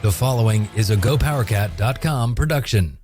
The following is a GoPowercat.com production.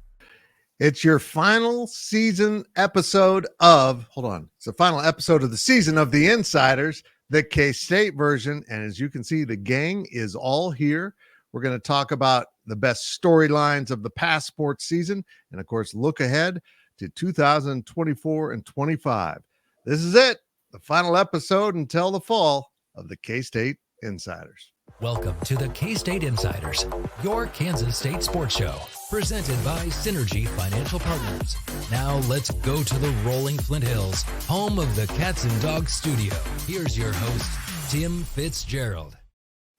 It's your final season episode of, it's the final episode of the season of The Insiders, the K-State version. And as you can see, the gang is all here. We're going to talk about the best storylines of the past sports season and, of course, look ahead to 2024 and 25. This is it, the final episode until the fall of the K-State Insiders. Welcome to the K-State Insiders, your Kansas State sports show, presented by Synergy Financial Partners. Now let's go to the rolling Flint Hills, home of the Cats and Dogs studio. Here's your host, Tim Fitzgerald.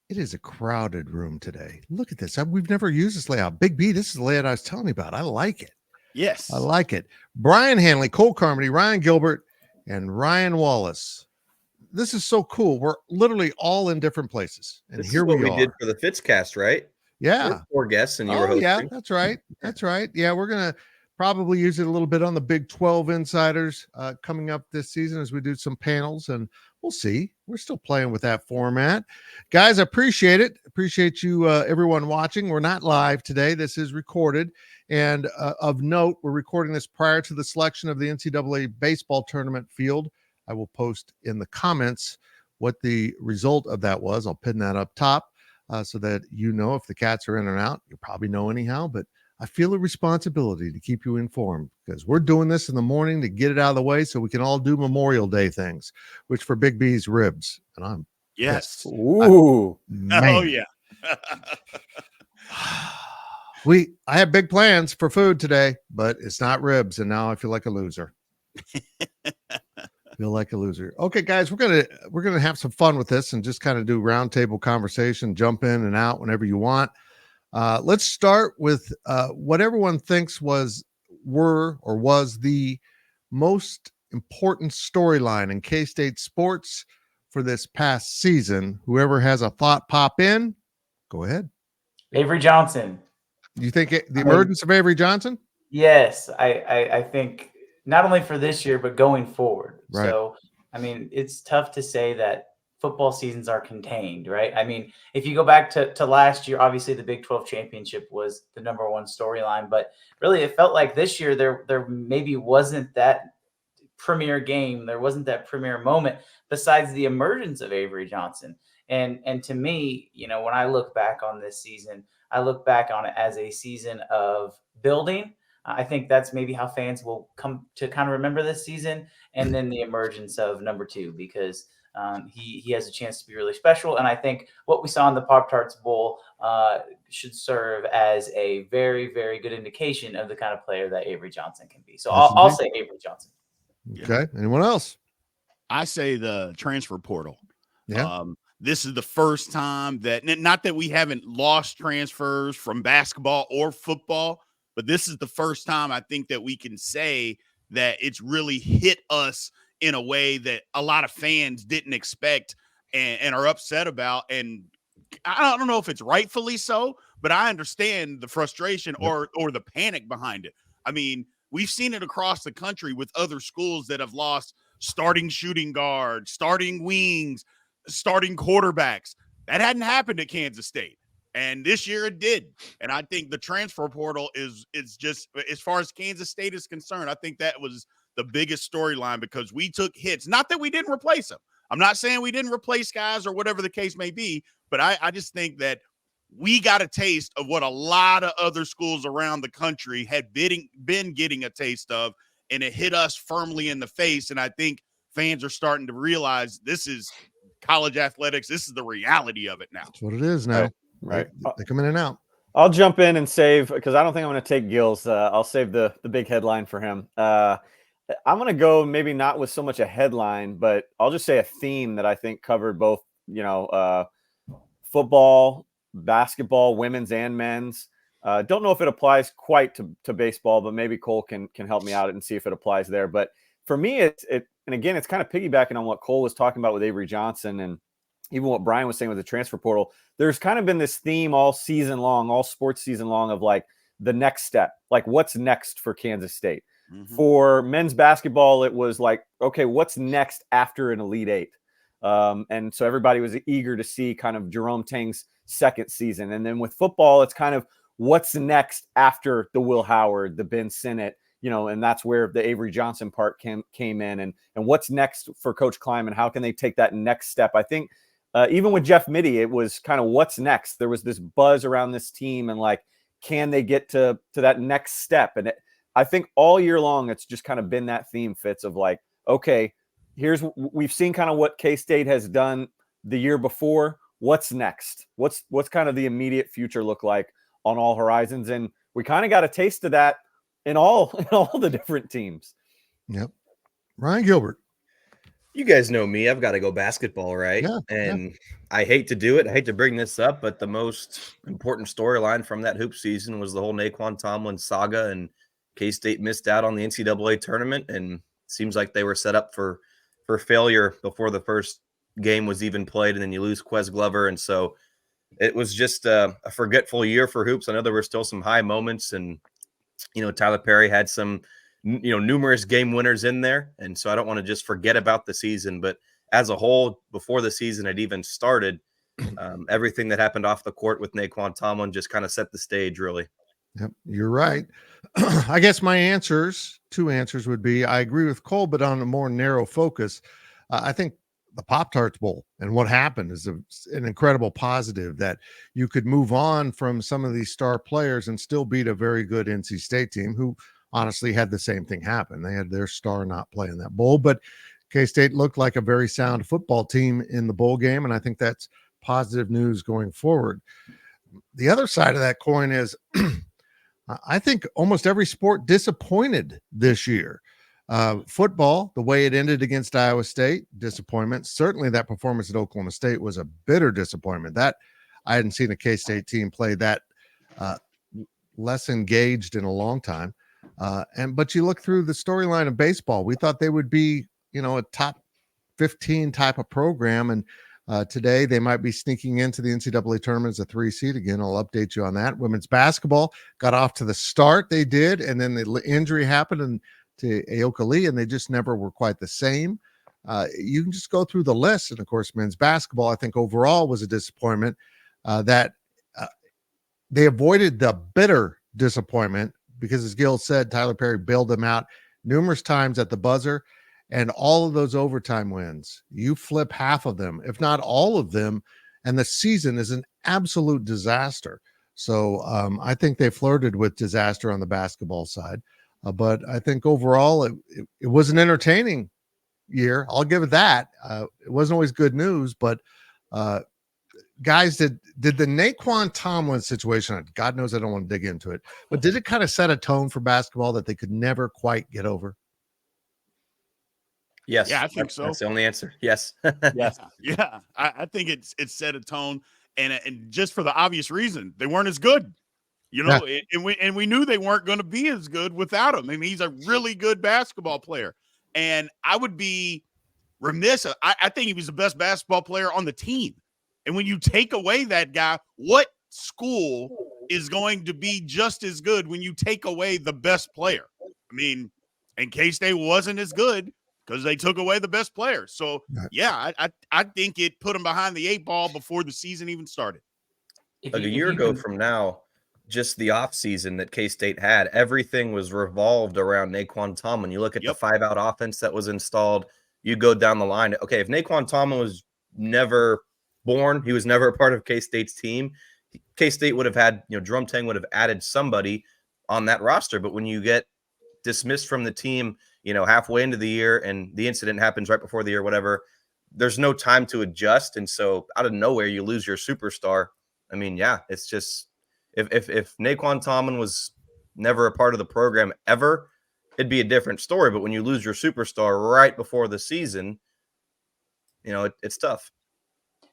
It is a crowded room today. Look at this. We've never used this layout. Big B, this is the layout I was telling you about. I like it. Yes. I like it. Brien Hanley, Cole Carmody, Ryan Gilbert, and Ryan Wallace. This is so cool. We're literally all in different places. And this here is what we we are. did for the Fitzcast, right? Yeah. There's 4 guests and you were hosting. Yeah, that's right. That's right. Yeah, we're going to probably use it a little bit on the Big 12 Insiders coming up this season as we do some panels, and we'll see. We're still playing with that format. Guys, I appreciate it. Appreciate you, everyone watching. We're not live today. This is recorded. And of note, we're recording this prior to the selection of the NCAA baseball tournament field. I will post in the comments what the result of that was. I'll pin that up top so that you know if the Cats are in or out. You probably know anyhow, but I feel a responsibility to keep you informed because we're doing this in the morning to get it out of the way so we can all do Memorial Day things, which for Big B's ribs. And I'm yes. Ooh. Oh, yeah. I have big plans for food today, but it's not ribs. And now I feel like a loser. Okay, guys, we're gonna have some fun with this and just kind of do roundtable conversation, jump in and out whenever you want. Let's start with what everyone thinks was the most important storyline in K-State sports for this past season. Whoever has a thought pop in, go ahead. Avery Johnson. You think the emergence of Avery Johnson? Yes, I think not only for this year, but going forward. Right. So, I mean, it's tough to say that football seasons are contained, right? I mean, if you go back to last year, obviously the Big 12 championship was the number one storyline, but really it felt like this year there maybe wasn't that premier game. There wasn't that premier moment besides the emergence of Avery Johnson. And to me, you know, when I look back on this season, I look back on it as a season of building. I think that's maybe how fans will come to kind of remember this season, and then the emergence of number 2, because he has a chance to be really special. And I think what we saw in the Pop-Tarts Bowl should serve as a very, very good indication of the kind of player that Avery Johnson can be. So I'll say Avery Johnson. Okay. Anyone else? I say the transfer portal. Yeah. This is the first time that, not that we haven't lost transfers from basketball or football, but this is the first time I think that we can say that it's really hit us in a way that a lot of fans didn't expect and are upset about. And I don't know if it's rightfully so, but I understand the frustration or the panic behind it. I mean, we've seen it across the country with other schools that have lost starting shooting guards, starting wings, starting quarterbacks. That hadn't happened at Kansas State. And this year it did. And I think the transfer portal is just, as far as Kansas State is concerned, I think that was the biggest storyline because we took hits. Not that we didn't replace them. I'm not saying we didn't replace guys or whatever the case may be, but I just think that we got a taste of what a lot of other schools around the country had been getting a taste of, and it hit us firmly in the face. And I think fans are starting to realize this is college athletics. This is the reality of it now. That's what it is now. Right. They come in and out. I'll jump in and save, because I don't think I'm going to take Gil's. I'll save the big headline for him. I'm going to go maybe not with so much a headline, but I'll just say a theme that I think covered both, football, basketball, women's and men's. Don't know if it applies quite to baseball, but maybe Cole can help me out and see if it applies there. But for me, and again, it's kind of piggybacking on what Cole was talking about with Avery Johnson and even what Brian was saying with the transfer portal. There's kind of been this theme all season long, all sports season long, of like the next step, like what's next for Kansas State. Mm-hmm. For men's basketball, it was like, okay, what's next after an Elite Eight? And so everybody was eager to see kind of Jerome Tang's second season. And then with football, it's kind of what's next after the Will Howard, the Ben Sinnott, and that's where the Avery Johnson part came in. And what's next for Coach Kleiman? How can they take that next step? I think even with Jeff Mittie, it was kind of what's next. There was this buzz around this team and like, can they get to that next step? And I think all year long, it's just kind of been that theme, Fitz, of like, okay, we've seen kind of what K-State has done the year before. What's next? What's kind of the immediate future look like on all horizons? And we kind of got a taste of that in all the different teams. Yep. Ryan Gilbert. You guys know me. I've got to go basketball, right? Yeah, and I hate to do it. I hate to bring this up, but the most important storyline from that hoop season was the whole Naquan Tomlin saga, and K-State missed out on the NCAA tournament, and it seems like they were set up for failure before the first game was even played, and then you lose Quez Glover, and so it was just a forgetful year for hoops. I know there were still some high moments, and Tyler Perry had some numerous game winners in there. And so I don't want to just forget about the season, but as a whole, before the season had even started, everything that happened off the court with Naquan Tomlin just kind of set the stage, really. Yep, you're right. I guess my two answers would be, I agree with Cole, but on a more narrow focus. I think the Pop-Tarts Bowl and what happened is an incredible positive, that you could move on from some of these star players and still beat a very good NC State team who honestly had the same thing happen. They had their star not play in that bowl, but K-State looked like a very sound football team in the bowl game, and I think that's positive news going forward. The other side of that coin is I think almost every sport disappointed this year. Football, the way it ended against Iowa State, disappointment. Certainly that performance at Oklahoma State was a bitter disappointment. That I hadn't seen a K-State team play that less engaged in a long time. But you look through the storyline of baseball, we thought they would be, a top 15 type of program. And today they might be sneaking into the NCAA tournament as a 3 seed. Again, I'll update you on that. Women's basketball got off to the start they did, and then the injury happened to Aoka Lee, and they just never were quite the same. You can just go through the list. And of course, men's basketball, I think overall was a disappointment that they avoided the bitter disappointment because, as Gil said, Tyler Perry bailed them out numerous times at the buzzer, and all of those overtime wins, you flip half of them, if not all of them, and the season is an absolute disaster. So I think they flirted with disaster on the basketball side. But I think overall it was an entertaining year. I'll give it that. It wasn't always good news, but guys, did the Naquan Tomlin situation, God knows I don't want to dig into it, but did it kind of set a tone for basketball that they could never quite get over? Yes. Yeah, I think so. That's the only answer. Yes. Yes. Yeah. I think it's set a tone, and just for the obvious reason, they weren't as good. And we knew they weren't going to be as good without him. I mean, he's a really good basketball player. And I would be remiss. I think he was the best basketball player on the team. And when you take away that guy, what school is going to be just as good when you take away the best player? I mean, and K-State wasn't as good because they took away the best player. So, yeah, I think it put them behind the 8 ball before the season even started. Like a year ago from now, just the offseason that K-State had, everything was revolved around Naquan Tomlin. You look at the 5-out offense that was installed, you go down the line. Okay, if Naquan Tomlin was never born, he was never a part of K-State's team, K-State would have had, Jerome Tang would have added somebody on that roster. But when you get dismissed from the team, halfway into the year and the incident happens right before the year, whatever, there's no time to adjust. And so out of nowhere, you lose your superstar. I mean, yeah, it's just, if Naquan Tomlin was never a part of the program ever, it'd be a different story. But when you lose your superstar right before the season, it's tough.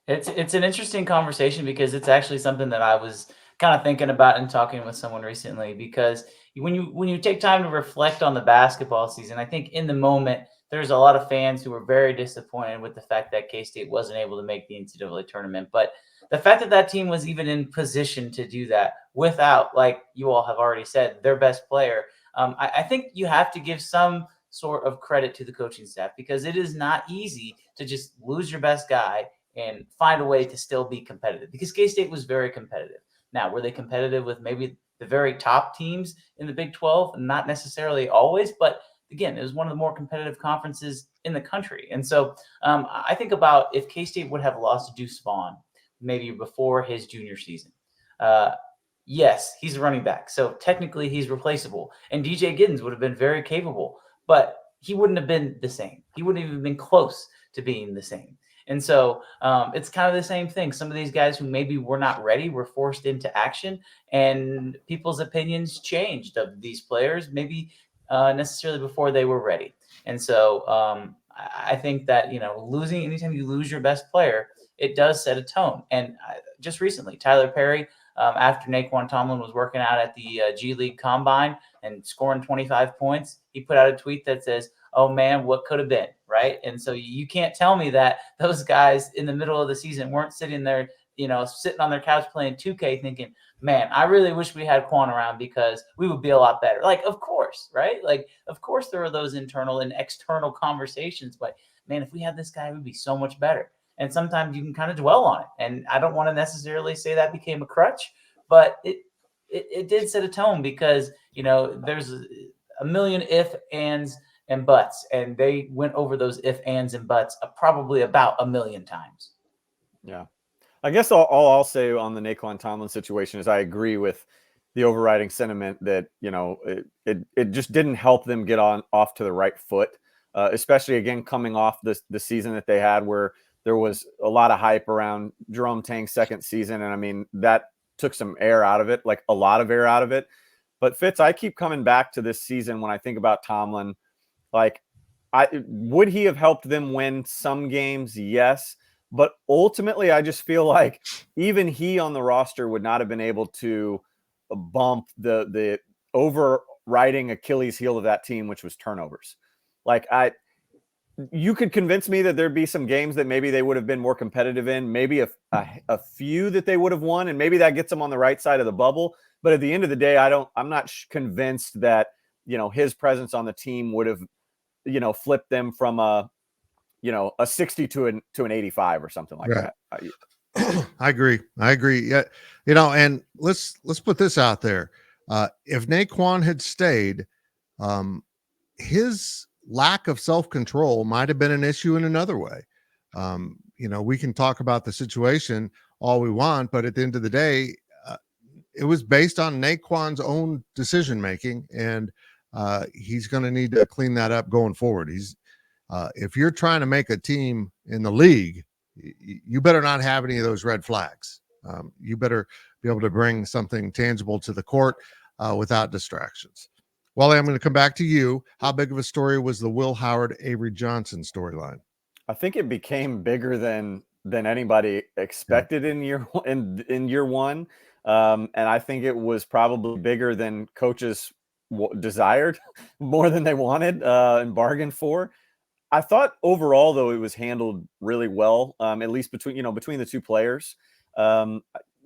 It's an interesting conversation because it's actually something that I was kind of thinking about and talking with someone recently, because when you take time to reflect on the basketball season, I think in the moment, there's a lot of fans who were very disappointed with the fact that K-State wasn't able to make the NCAA tournament. But the fact that team was even in position to do that without, like you all have already said, their best player, I think you have to give some sort of credit to the coaching staff, because it is not easy to just lose your best guy and find a way to still be competitive, because K-State was very competitive. Now, were they competitive with maybe the very top teams in the Big 12? Not necessarily always, but again, it was one of the more competitive conferences in the country. And so I think about if K-State would have lost Deuce Vaughn maybe before his junior season. Yes, he's a running back, so technically he's replaceable. And DJ Giddens would have been very capable, but he wouldn't have been the same. He wouldn't have even been close to being the same. And so it's kind of the same thing. Some of these guys who maybe were not ready were forced into action, and people's opinions changed of these players, maybe necessarily before they were ready. And so I think that, losing, anytime you lose your best player, it does set a tone. And just recently, Tyler Perry, after Naquan Tomlin was working out at the G League Combine and scoring 25 points, he put out a tweet that says, "Oh man, what could have been," right? And so you can't tell me that those guys in the middle of the season weren't sitting there, sitting on their couch playing 2K thinking, "Man, I really wish we had Quan around because we would be a lot better." Like, of course, right? Like, of course there are those internal and external conversations, but man, if we had this guy, it would be so much better. And sometimes you can kind of dwell on it. And I don't want to necessarily say that became a crutch, but it did set a tone because, there's a million if, ands, and buts. And they went over those if, ands, and buts probably about a million times. Yeah. I guess all I'll say on the Naquan Tomlin situation is I agree with the overriding sentiment that, it just didn't help them get off to the right foot, especially, again, coming off the season that they had where there was a lot of hype around Jerome Tang's second season. And I mean, that took some air out of it, like a lot of air out of it. But Fitz, I keep coming back to this season when I think about Tomlin. Like, would he have helped them win some games? Yes. But ultimately, I just feel like even he on the roster would not have been able to bump the overriding Achilles heel of that team, which was turnovers. Like, you could convince me that there'd be some games that maybe they would have been more competitive in, maybe a few that they would have won, and maybe that gets them on the right side of the bubble. But at the end of the day, I'm not convinced that, his presence on the team would have, flipped them from a 60 to an 85 or something like that. I agree. Yeah. And let's put this out there. If Naquan had stayed, his lack of self-control might have been an issue in another way. We can talk about the situation all we want, but at the end of the day, it was based on Naquan's own decision-making, and he's going to need to clean that up going forward. If you're trying to make a team in the league, you better not have any of those red flags. You better be able to bring something tangible to the court without distractions. Wally, I'm going to come back to you. How big of a story was the Will Howard, Avery Johnson storyline? I think it became bigger than anybody expected in year one. And I think it was probably bigger than coaches desired, more than they wanted and bargained for. I thought overall, though, it was handled really well, at least between the two players.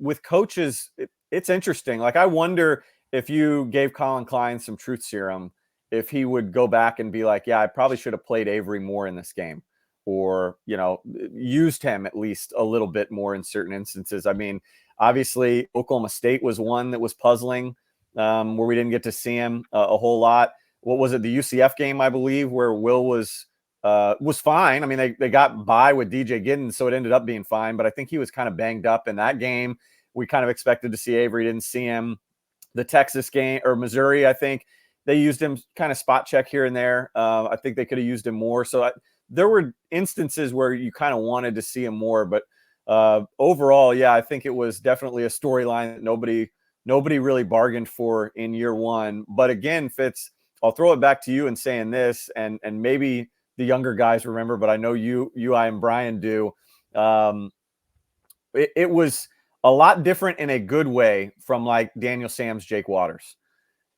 With coaches, it's interesting. Like, I wonder if you gave Colin Klein some truth serum, if he would go back and be like, yeah, I probably should have played Avery more in this game, or, used him at least a little bit more in certain instances. I mean, obviously Oklahoma State was one that was puzzling, where we didn't get to see him a whole lot. What was it? The UCF game, I believe, where Will was fine. I mean, they got by with DJ Giddens, so it ended up being fine, but I think he was kind of banged up in that game. We kind of expected to see Avery, didn't see him. The Texas game, or Missouri, I think they used him kind of spot check here and there. I think they could have used him more. So there were instances where you kind of wanted to see him more, but overall, yeah, I think it was definitely a storyline that nobody really bargained for in year one. But again, Fitz, I'll throw it back to you and saying this, and maybe the younger guys remember, but I know I and Brian do. It was a lot different in a good way from like Daniel Sam's, Jake Waters.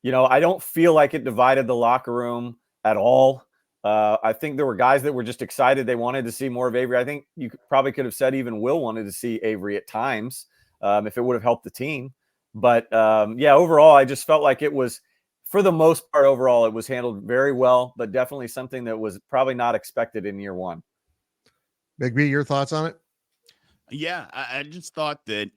I don't feel like it divided the locker room at all. I think there were guys that were just excited. They wanted to see more of Avery. I think you probably could have said even Will wanted to see Avery at times, if it would have helped the team. But yeah, overall, I just felt like it was, for the most part, overall, it was handled very well, but definitely something that was probably not expected in year one. Big B, your thoughts on it? Yeah, I just thought that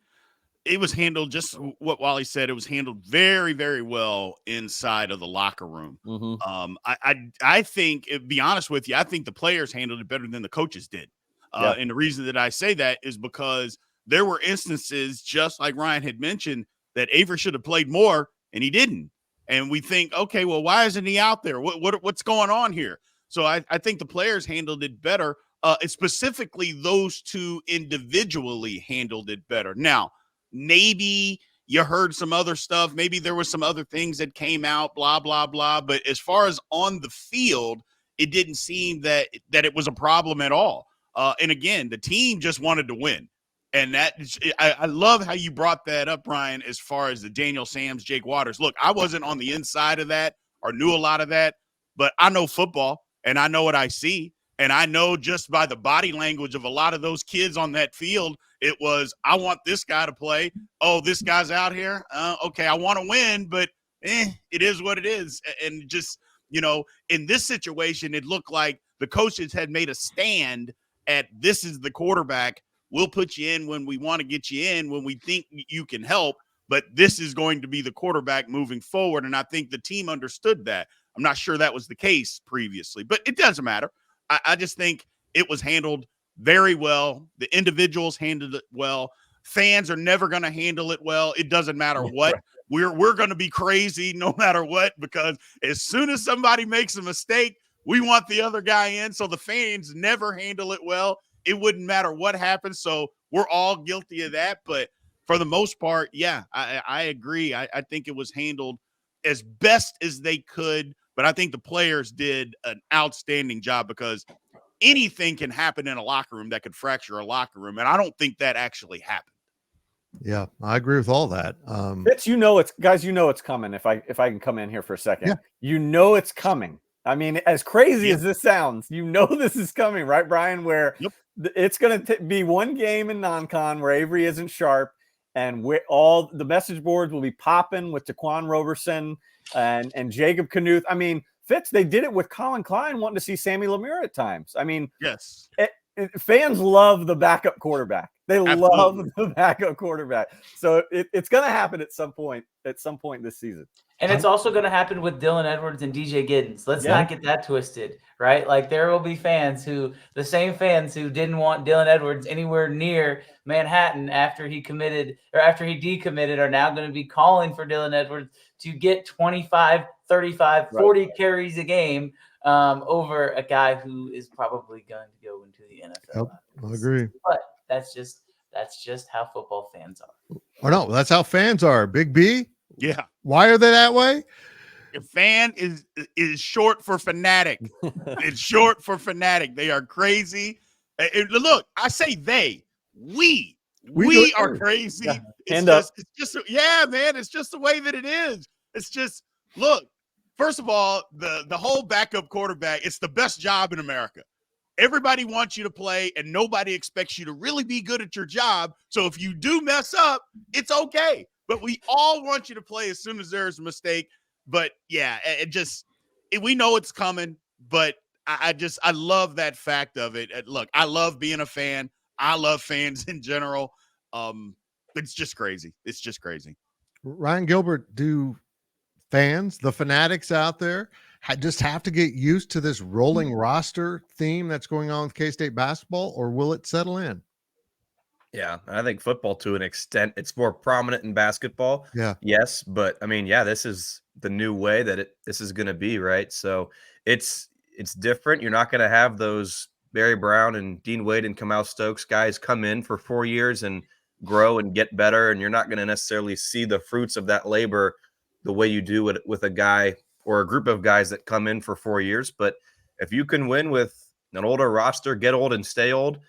it was handled just what Wally said. It was handled very, very well inside of the locker room. I think, to be honest with you, I think the players handled it better than the coaches did. And the reason that I say that is because there were instances, just like Ryan had mentioned, that Avery should have played more and he didn't. And we think, okay, well, why isn't he out there? What's going on here? So I think the players handled it better. Specifically, those two individually handled it better. Now, maybe you heard some other stuff. Maybe there was some other things that came out, blah, blah, blah. But as far as on the field, it didn't seem that it was a problem at all. And again, the team just wanted to win. And I love how you brought that up, Brian, as far as the Daniel Sams, Jake Waters. Look, I wasn't on the inside of that or knew a lot of that, but I know football and I know what I see. And I know just by the body language of a lot of those kids on that field, it was, I want this guy to play. Oh, this guy's out here. Okay, I want to win, but it is what it is. And just, in this situation, it looked like the coaches had made a stand at, this is the quarterback. We'll put you in when we want to get you in, when we think you can help, but this is going to be the quarterback moving forward. And I think the team understood that. I'm not sure that was the case previously, but it doesn't matter. I just think it was handled very well. The individuals handled it well. Fans are never going to handle it well. It doesn't matter what. We're going to be crazy no matter what, because as soon as somebody makes a mistake, we want the other guy in. So the fans never handle it well. It wouldn't matter what happens. So we're all guilty of that. But for the most part, yeah, I agree. I think it was handled as best as they could. But I think the players did an outstanding job, because anything can happen in a locker room that could fracture a locker room. And I don't think that actually happened. Yeah, I agree with all that. Fitz, it's coming. If I can come in here for a second, it's coming. I mean, as crazy as this sounds, this is coming, right, Brian? Where it's going to be one game in non-con where Avery isn't sharp, and all the message boards will be popping with Taquan Roberson and Jacob Knuth. I mean, Fitz, they did it with Colin Klein wanting to see Sammy Lemire at times. I mean, yes, fans love the backup quarterback. They love the backup quarterback. So it's going to happen at some point this season. And it's also going to happen with Dylan Edwards and DJ Giddens. Let's not get that twisted, right? Like, there will be the same fans who didn't want Dylan Edwards anywhere near Manhattan after he decommitted are now going to be calling for Dylan Edwards to get 25, 35, 40 carries a game over a guy who is probably going to go into the NFL. I agree. But that's just how football fans are. Oh no, that's how fans are. Big B. Yeah. Why are they that way? A fan is short for fanatic. It's short for fanatic. They are crazy. Look, I say we are crazy. Yeah. It's just man. It's just the way that it is. It's just, look, first of all, the whole backup quarterback, it's the best job in America. Everybody wants you to play, and nobody expects you to really be good at your job. So if you do mess up, it's okay. But we all want you to play as soon as there's a mistake. But yeah, we know it's coming. But I love that fact of it. Look, I love being a fan. I love fans in general. It's just crazy. It's just crazy. Ryan Gilbert, do fans, the fanatics out there, just have to get used to this rolling roster theme that's going on with K-State basketball, or will it settle in? Yeah, I think football, to an extent, it's more prominent in basketball. Yeah. Yes, but I mean, this is the new way that this is going to be, right? So it's different. You're not going to have those Barry Brown and Dean Wade and Kamau Stokes guys come in for 4 years and grow and get better, and you're not going to necessarily see the fruits of that labor the way you do it with a guy or a group of guys that come in for 4 years. But if you can win with an older roster, get old and stay old,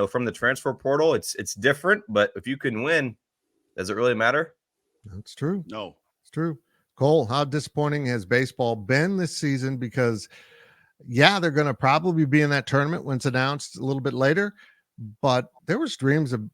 from the transfer portal, it's different. But if you can win, does it really matter? That's true. No, it's true. Cole, how disappointing has baseball been this season? Because they're going to probably be in that tournament when it's announced a little bit later, but there was dreams of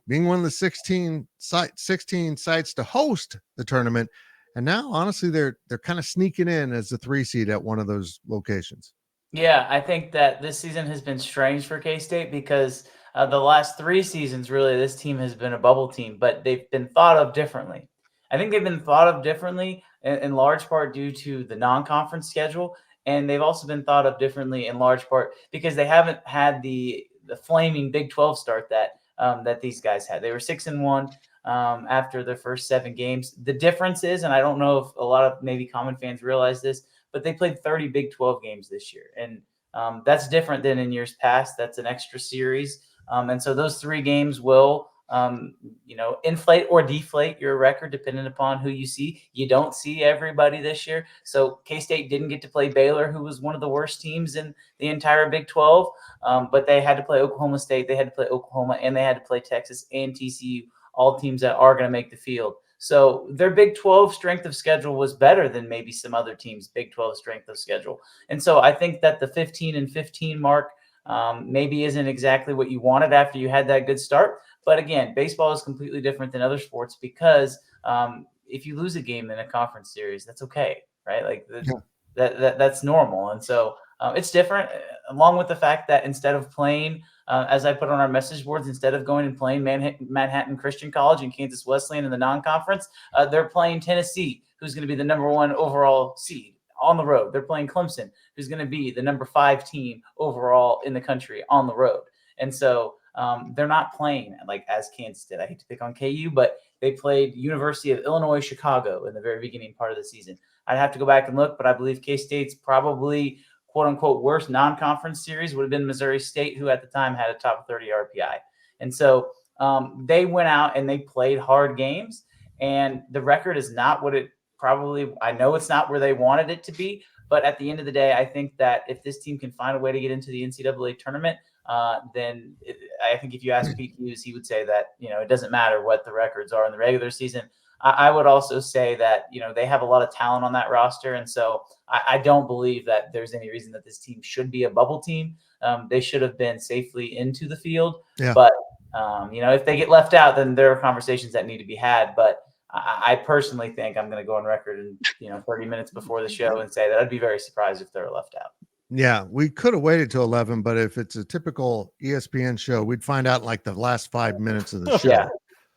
being one of the 16 sites to host the tournament. And now, honestly, they're kind of sneaking in as the 3 seed at one of those locations. Yeah, I think that this season has been strange for K-State because The last 3 seasons, really, this team has been a bubble team, but they've been thought of differently. I think they've been thought of differently in large part due to the non-conference schedule, and they've also been thought of differently in large part because they haven't had the flaming Big 12 start that these guys had. They were 6-1 after their first 7 games. The difference is, and I don't know if a lot of maybe common fans realize this, but they played 30 Big 12 games this year, and that's different than in years past. That's an extra series, and so those 3 games will inflate or deflate your record depending upon who you see. You don't see everybody this year. So K-State didn't get to play Baylor, who was one of the worst teams in the entire Big 12. But they had to play Oklahoma State. They had to play Oklahoma, and they had to play Texas and TCU, all teams that are going to make the field. So their Big 12 strength of schedule was better than maybe some other teams' Big 12 strength of schedule. And so I think that the 15-15 mark maybe isn't exactly what you wanted after you had that good start. But again, baseball is completely different than other sports because if you lose a game in a conference series, that's okay, right? Like that's normal. And so it's different, along with the fact that instead of playing, as I put on our message boards, instead of going and playing Manhattan Christian College and Kansas Wesleyan in the non-conference, they're playing Tennessee, who's going to be the number 1 overall seed on the road. They're playing Clemson, who's going to be the number 5 team overall in the country on the road. And so they're not playing like as Kansas did. I hate to pick on KU, but they played University of Illinois Chicago in the very beginning part of the season. I'd have to go back and look, but I believe K-State's probably quote unquote worst non-conference series would have been Missouri State, who at the time had a top 30 RPI. And so they went out and they played hard games, and the record is not what it probably, I know it's not where they wanted it to be, but at the end of the day, I think that if this team can find a way to get into the NCAA tournament, then I think if you ask Pete Hughes, he would say that, it doesn't matter what the records are in the regular season. I would also say that, they have a lot of talent on that roster. And so I don't believe that there's any reason that this team should be a bubble team. They should have been safely into the field. Yeah. But, if they get left out, then there are conversations that need to be had. But I personally think I'm going to go on record and 30 minutes before the show and say that I'd be very surprised if they're left out. Yeah, we could have waited till 11, but if it's a typical ESPN show, we'd find out in like the last 5 minutes of the show.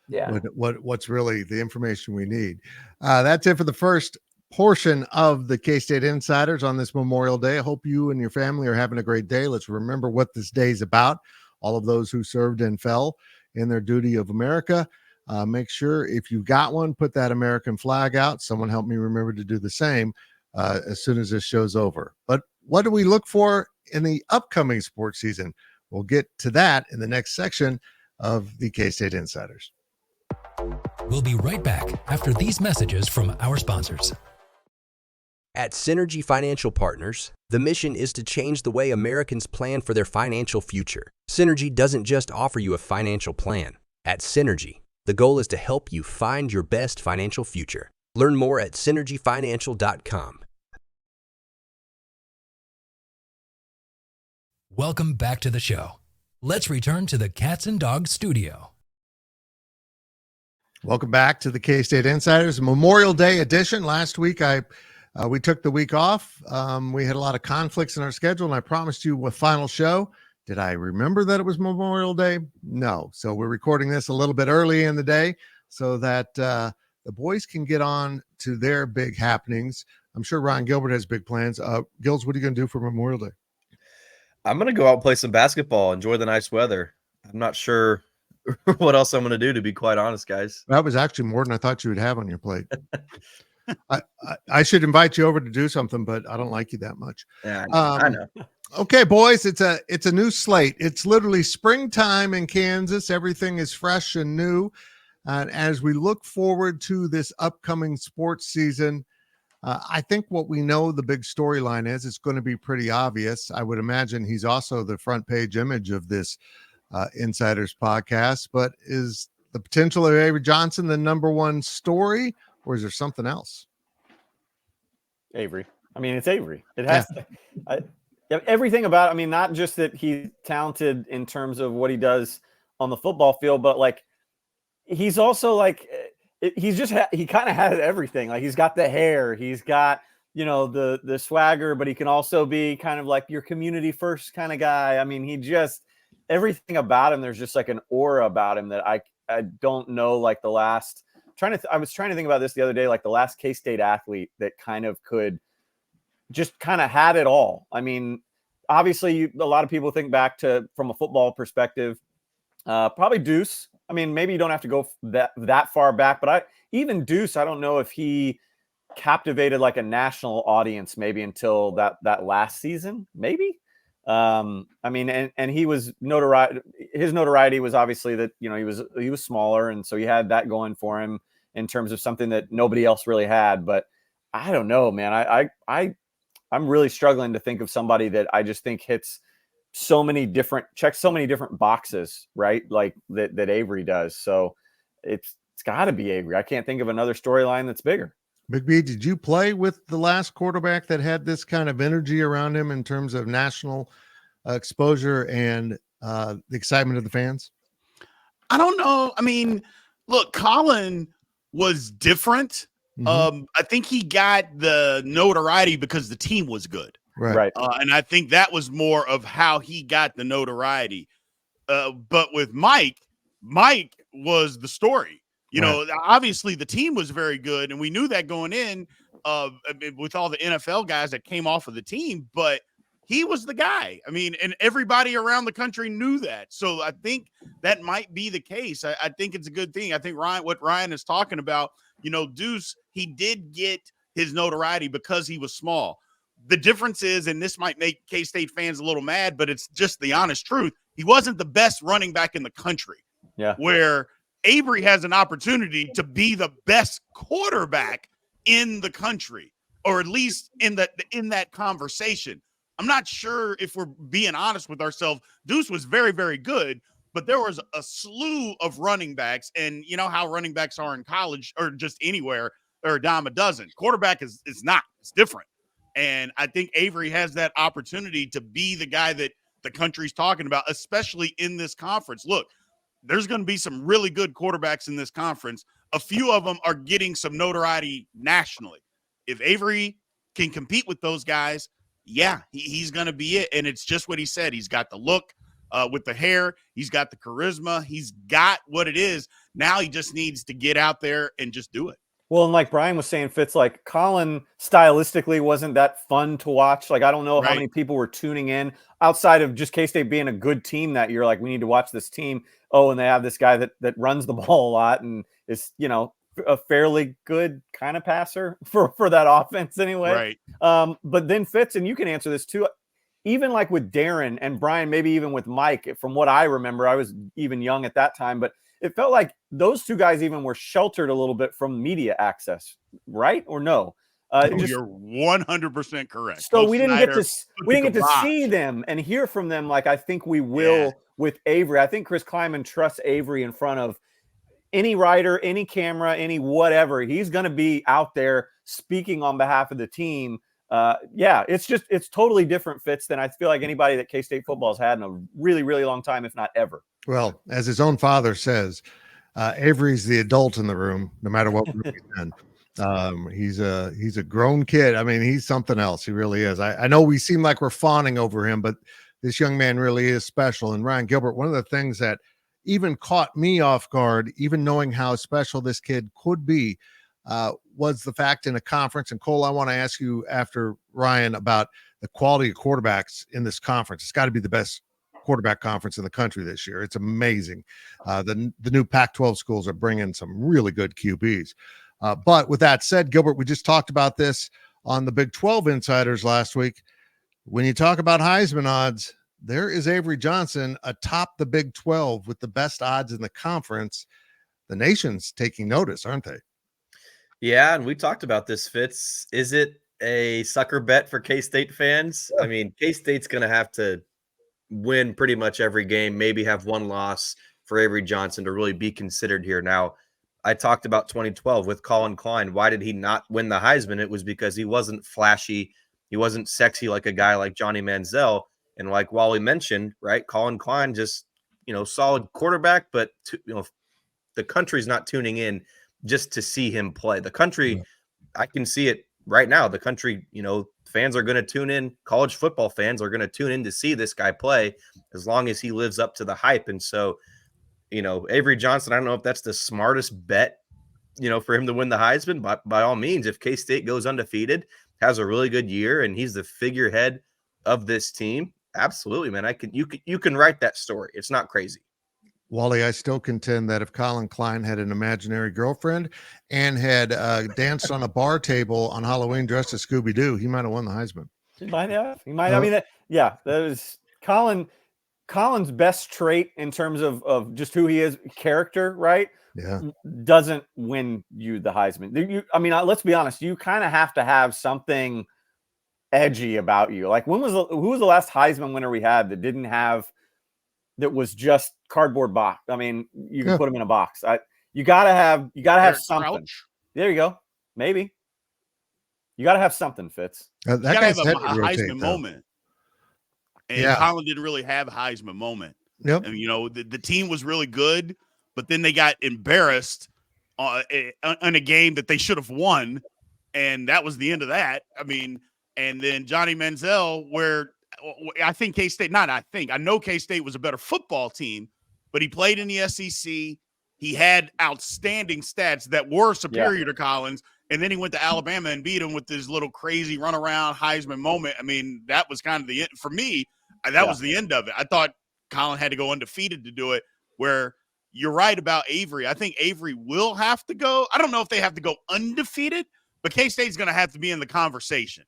Yeah. What's really the information we need. That's it for the first portion of the K-State Insiders on this Memorial Day. I hope you and your family are having a great day. Let's remember what this day is about. All of those who served and fell in their duty of America. Make sure if you got one, put that American flag out. Someone help me remember to do the same as soon as this show's over. But what do we look for in the upcoming sports season? We'll get to that in the next section of the K-State Insiders. We'll be right back after these messages from our sponsors. At Synergy Financial Partners, the mission is to change the way Americans plan for their financial future. Synergy doesn't just offer you a financial plan. At Synergy, the goal is to help you find your best financial future. Learn more at synergyfinancial.com. Welcome back to the show. Let's return to the Cats and Dogs studio. Welcome back to the K-State Insiders Memorial Day edition. Last week, we took the week off. We had a lot of conflicts in our schedule, and I promised you a final show. Did I remember that it was Memorial Day? No. So we're recording this a little bit early in the day so that the boys can get on to their big happenings. I'm sure Ron Gilbert has big plans. Gils, what are you going to do for Memorial Day? I'm going to go out and play some basketball, enjoy the nice weather. I'm not sure what else I'm going to do, to be quite honest, guys. That was actually more than I thought you would have on your plate. I should invite you over to do something, but I don't like you that much. Yeah, I know. Okay, boys, it's a new slate. It's literally springtime in Kansas. Everything is fresh and new. And as we look forward to this upcoming sports season, I think what we know the big storyline is, it's going to be pretty obvious. I would imagine he's also the front page image of this Insiders podcast, but is the potential of Avery Johnson the number one story, or is there something else? Avery. I mean, it's Avery. It has everything about it. I mean, not just that he's talented in terms of what he does on the football field, but like he's also like he kind of has everything. Like he's got the hair, he's got, you know, the swagger, but he can also be kind of like your community first kind of guy. I mean, everything about him, there's just like an aura about him that I don't know. Like the last I was trying to think about this the other day, like the last K-State athlete that kind of could just kind of had it all. I mean, obviously a lot of people think back to, from a football perspective, probably Deuce. I mean, maybe you don't have to go that far back, but even Deuce, I don't know if he captivated like a national audience maybe until that last season, maybe. I mean, and he was notoriety. His notoriety was obviously that, you know, he was smaller, and so he had that going for him in terms of something that nobody else really had. But I don't know, man. I'm really struggling to think of somebody that I just think checks so many different boxes, right? Like that Avery does. So it's got to be Avery. I can't think of another storyline that's bigger. Big B, did you play with the last quarterback that had this kind of energy around him in terms of national exposure and the excitement of the fans? I don't know. I mean, look, Colin was different. I think he got the notoriety because the team was good. Right. And I think that was more of how he got the notoriety. But with Mike was the story. You know, obviously the team was very good, and we knew that going in with all the NFL guys that came off of the team, but he was the guy. I mean, and everybody around the country knew that. So I think that might be the case. I think it's a good thing. I think what Ryan is talking about, you know, Deuce, he did get his notoriety because he was small. The difference is, and this might make K-State fans a little mad, but it's just the honest truth, he wasn't the best running back in the country. Yeah. Where Avery has an opportunity to be the best quarterback in the country, or at least in that conversation. I'm not sure if we're being honest with ourselves. Deuce was very, very good, but there was a slew of running backs, and you know how running backs are in college or just anywhere. They're a dime a dozen. Quarterback is not. It's different. And I think Avery has that opportunity to be the guy that the country's talking about, especially in this conference. Look, there's going to be some really good quarterbacks in this conference. A few of them are getting some notoriety nationally. If Avery can compete with those guys, yeah, he's going to be it. And it's just what he said. He's got the look with the hair. He's got the charisma. He's got what it is. Now he just needs to get out there and just do it. Well, and like Brian was saying, Fitz, like Colin stylistically wasn't that fun to watch. Like, I don't know how many people were tuning in outside of just K-State being a good team that year. Like, we need to watch this team. Oh, and they have this guy that runs the ball a lot and is, you know, a fairly good kind of passer for that offense anyway. Right. But then Fitz, and you can answer this too, even like with Darren and Brian, maybe even with Mike, from what I remember, I was even young at that time, but it felt like those two guys even were sheltered a little bit from media access, right? Or no? You're 100% correct. So we didn't get to see them and hear from them like I think we will with Avery. I think Chris Kleiman trusts Avery in front of any writer, any camera, any whatever. He's going to be out there speaking on behalf of the team. It's totally different, Fitz, than I feel like anybody that K-State football has had in a really, really long time, if not ever. Well, as his own father says, Avery's the adult in the room, no matter what room he's in. He's a grown kid. I mean, he's something else. He really is. I know we seem like we're fawning over him, but this young man really is special. And Ryan Gilbert, one of the things that even caught me off guard, even knowing how special this kid could be, was the fact in a conference. And Cole, I want to ask you after Ryan about the quality of quarterbacks in this conference. It's got to be the best quarterback conference in the country this year. It's amazing. The new Pac-12 schools are bringing some really good QBs. But with that said, Gilbert, we just talked about this on the Big 12 Insiders last week. When you talk about Heisman odds, there is Avery Johnson atop the Big 12 with the best odds in the conference. The nation's taking notice, aren't they? Yeah, and we talked about this, Fitz. Is it a sucker bet for K-State fans? I mean, K-State's going to have to win pretty much every game, maybe have one loss for Avery Johnson to really be considered here. Now, I talked about 2012 with Colin Klein. Why did he not win the Heisman? It was because he wasn't flashy. He wasn't sexy like a guy like Johnny Manziel. And like Wally mentioned, right, Colin Klein just, solid quarterback, but, the country's not tuning in just to see him play. The country, I can see it right now. The country, fans are going to tune in. College football fans are going to tune in to see this guy play as long as he lives up to the hype. And so, Avery Johnson, I don't know if that's the smartest bet, for him to win the Heisman, but by all means, if K-State goes undefeated, has a really good year, and he's the figurehead of this team, absolutely, man. You can write that story. It's not crazy. Wally, I still contend that if Colin Klein had an imaginary girlfriend and had danced on a bar table on Halloween dressed as Scooby-Doo, he might have won the Heisman. He might have. I mean, that is Colin's best trait in terms of just who he is, character, right? Yeah. Doesn't win you the Heisman. Let's be honest. You kind of have to have something edgy about you. Like who was the last Heisman winner we had that was just cardboard box? I mean, you can put them in a box. You gotta have something. Crouch. There you go. Maybe you gotta have something, Fitz. That You gotta guy's have a head would rotate, Heisman though. moment. And Colin didn't really have a Heisman moment. Yep. And, the team was really good, but then they got embarrassed in a game that they should have won. And that was the end of that. I mean, and then Johnny Manziel, where I think I know K-State was a better football team, but he played in the SEC. He had outstanding stats that were superior to Collins. And then he went to Alabama and beat him with this little crazy runaround Heisman moment. I mean, that was kind of the end for me. That was the end of it. I thought Colin had to go undefeated to do it, where you're right about Avery. I think Avery will have to go. I don't know if they have to go undefeated, but K-State's going to have to be in the conversation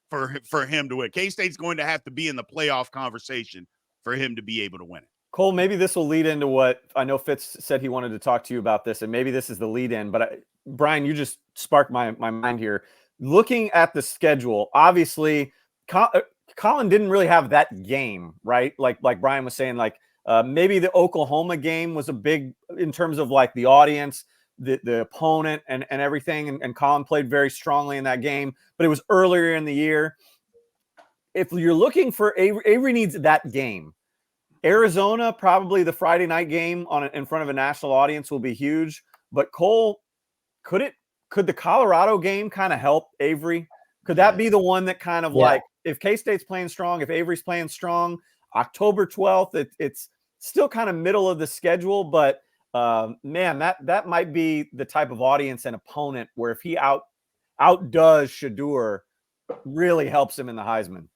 for him to win. K-State's going to have to be in the playoff conversation for him to be able to win it. Cole, maybe this will lead into what I know Fitz said he wanted to talk to you about this, and maybe this is the lead in, but Brian, you just sparked my mind here. Looking at the schedule, obviously, Colin didn't really have that game, right? Like Brian was saying, maybe the Oklahoma game was a big in terms of like the audience, the opponent and everything. And Colin played very strongly in that game, but it was earlier in the year. If you're looking for Avery needs that game. Arizona, probably the Friday night game in front of a national audience will be huge. But Cole, could the Colorado game kind of help Avery? Could that be the one that kind of like, if K-State's playing strong, if Avery's playing strong, October 12th, it's still kind of middle of the schedule, but man, that might be the type of audience and opponent where if he outdoes Shedeur, really helps him in the Heisman.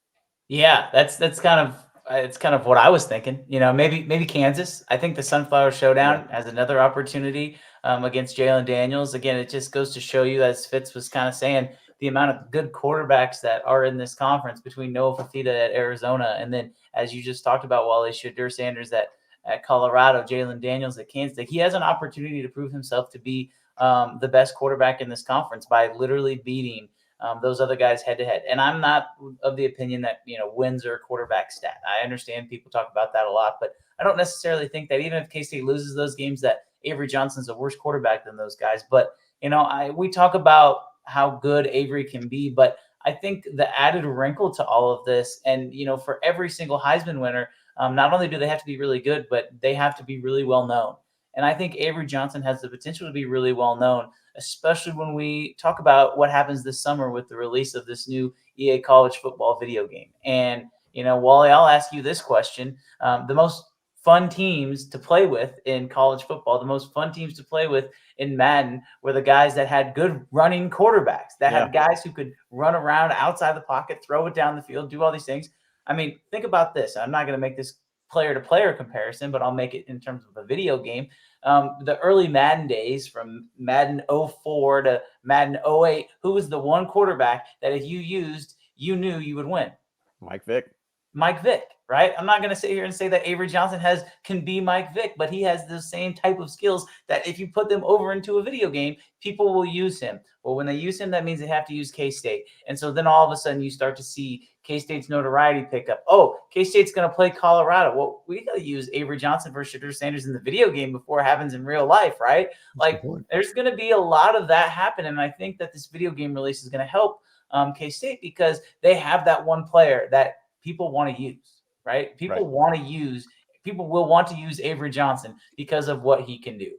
Yeah, that's kind of what I was thinking. Maybe Kansas. I think the Sunflower Showdown has another opportunity against Jalen Daniels. Again, it just goes to show you, as Fitz was kind of saying, the amount of good quarterbacks that are in this conference between Noah Fafita at Arizona, and then, as you just talked about, Wally, Shedeur Sanders at Colorado, Jalen Daniels at Kansas. He has an opportunity to prove himself to be the best quarterback in this conference by literally beating those other guys head to head. And I'm not of the opinion that, wins are a quarterback stat. I understand people talk about that a lot, but I don't necessarily think that even if K-State loses those games that Avery Johnson's a worse quarterback than those guys. But, we talk about how good Avery can be, but I think the added wrinkle to all of this, and, for every single Heisman winner, not only do they have to be really good, but they have to be really well known. And I think Avery Johnson has the potential to be really well known, especially when we talk about what happens this summer with the release of this new EA college football video game. And, Wally, I'll ask you this question. The most fun teams to play with in college football, the most fun teams to play with in Madden were the guys that had good running quarterbacks, that had guys who could run around outside the pocket, throw it down the field, do all these things. I mean, think about this. I'm not going to make this player-to-player comparison, but I'll make it in terms of a video game. The early Madden days, from Madden 04 to Madden 08, who was the one quarterback that if you used, you knew you would win? Mike Vick, right? I'm not going to sit here and say that Avery Johnson can be Mike Vick, but he has the same type of skills that if you put them over into a video game, people will use him. Well, when they use him, that means they have to use K-State. And so then all of a sudden you start to see K-State's notoriety pick up. Oh, K-State's going to play Colorado. Well, we got to use Avery Johnson versus Shedeur Sanders in the video game before it happens in real life, right? There's going to be a lot of that happen. And I think that this video game release is going to help K-State because they have that one player that people want to use, right? People will want to use Avery Johnson because of what he can do.